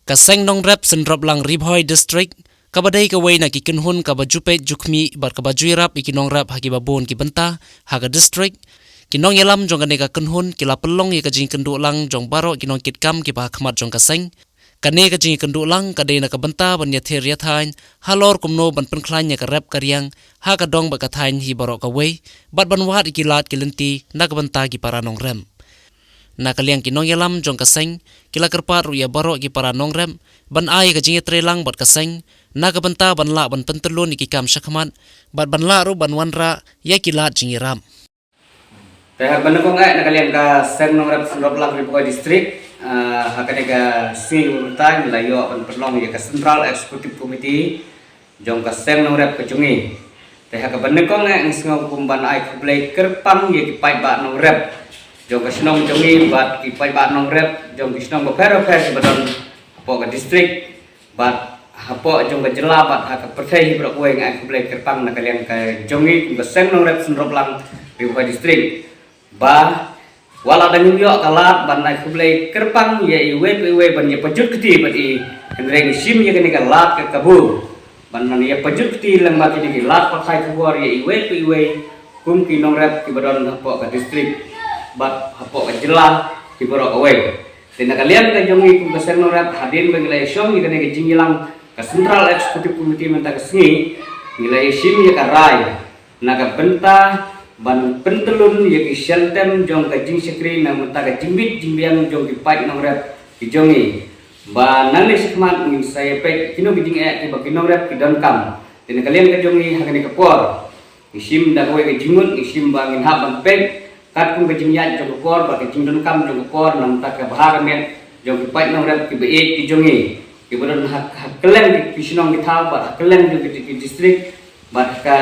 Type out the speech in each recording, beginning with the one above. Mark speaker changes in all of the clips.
Speaker 1: ka Seng Nongrep Synroplang Bhoi district ka badai ka wei na ki kinhun ka bajupe jukmi bar ka bajuirap iki Nongrep haki babon ki Bynta haga district kinong yalam jong ka kinhun kila pelong ye ka jing kendu lang jong baro ki Nongkitkam ki ba khmat jong ka Seng kane ka jing kendu lang ka dei na ka Bynta ban ya ther ya thain halor kumno ban Pynkhlain ya ka rep karyang ha ka dong ba ka thain hi baro ka wei bat ban wat iki lat kilenti na ka Bynta ki para Nongrep Naka liang kinong yalam jong ka Seng kila kerpat ru ya baro ki para Nongrep ban ai ka jing trelang bat ka Seng Naka Bynta ban la ban pentelun iki kam syakmat bat ban la ru ban wanra ya kilat jing ram
Speaker 2: Tehak banakong naka liang ka Seng Nongrep Synroplang Bhoi district hakane ka Seng Bynta layo ban perlong ya ka Central Executive Committee jong ka Seng Nongrep ka jungi tehak banakong ngisngau kumban ai kublai kerpang ya ki pai ba Nongrep jong ka Snong jongi bat ki pai ba Nongrep jong ki Snong ba per badon po ka district bat hapo jong ka jela bat ha ka perthai bro ko ngai kublai kerpang na kalian ka jongi ka Seng Nongrep Synroplang Bhoi district ba wala da nyyo kalat ban nai kublai kerpang ye iwe ban ye pajut keti bat i kendreng sim ye kene ka lat ka kabu ban nan ye pajut keti lang ba ki lat pathai kubor ye iwe kum ki Nongrep ki badon hapo ka district bat hapo ka jela ki boro ka wei tena kalian ka jongi kum ka Seng Nongrep hadin ba ngilai syong ngene ka jingilang ka Central Executive Committee menta ka sengi ngilai sim ye ka rai Naka Bynta ban pentelun ye ki sheltem jong ka jing sekri na menta ka jimbit jimbiang jong ki pai Nongrep ki jongi ba nang le sikmat ngin saya pek kino ki jing ki ba ki Nongrep ki Nongkitkam tena kalian ka jongi hakane ka por isim da ko ka jingun isim ba ngin ha ban pek kat kum kejing yat jong por ba kejing Nongkitkam jong por nam ta ka bahar men jong ki pai Nongrep ki be ki jongi ki bodon hak keleng ki sinong ki thau ba keleng jong ki district ba ka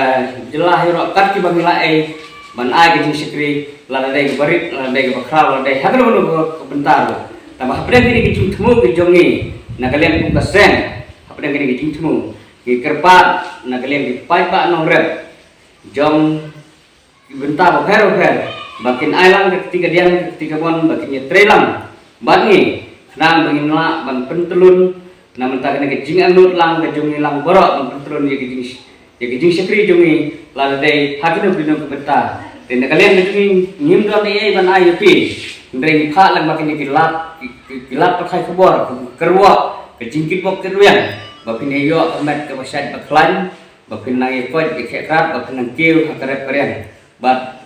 Speaker 2: jelah hero kat ki bangila ai ban ai kejing sekri la dai barit la dai bakra la dai hakalo ko bentar tambah apre ki kejing themu ki jongi na kalian kum ka Seng apre ki kejing themu ki kerpat na kalian ki pai ba Nongrep jong ki Bynta ba per bakin ailang ketika dia ketika bon bakinnya trelang bangi nang bangin la ban pentelun na menta kene kejing anut lang ke jongi lang borok ban pentelun ye kejing sekri jongi la dai hakino bino ke Bynta den kalian kejing ngim do ni ban ai pi ndreng pha lang bakin kilat pakai kebor kerwa kejing kitbok kerwian bakin yo amat ke masyad Pynkhlain bakin nang ikot ikrat bakin nang kiu hakarep karen bat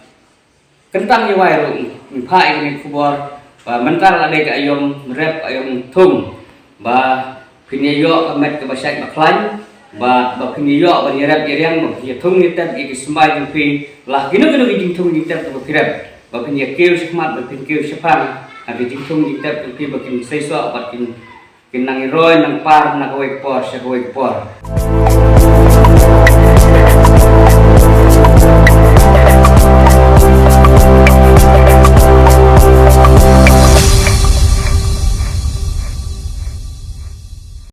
Speaker 2: kentang ye wai ru pha ini kubor ba mentar la dai ka ayom rep ayom thum ba pinyo amet ke basyat Pynkhlain ba pinyo ba rep yeriang ba ye thum ni tet ki smai ju pi lah gino ki thum ni tet ba pirep ba pinyo keu sikmat ba pinyo sepang abi thum ni tet ki ba kin seiso ba kin nang roi nang par na ko por sa ko por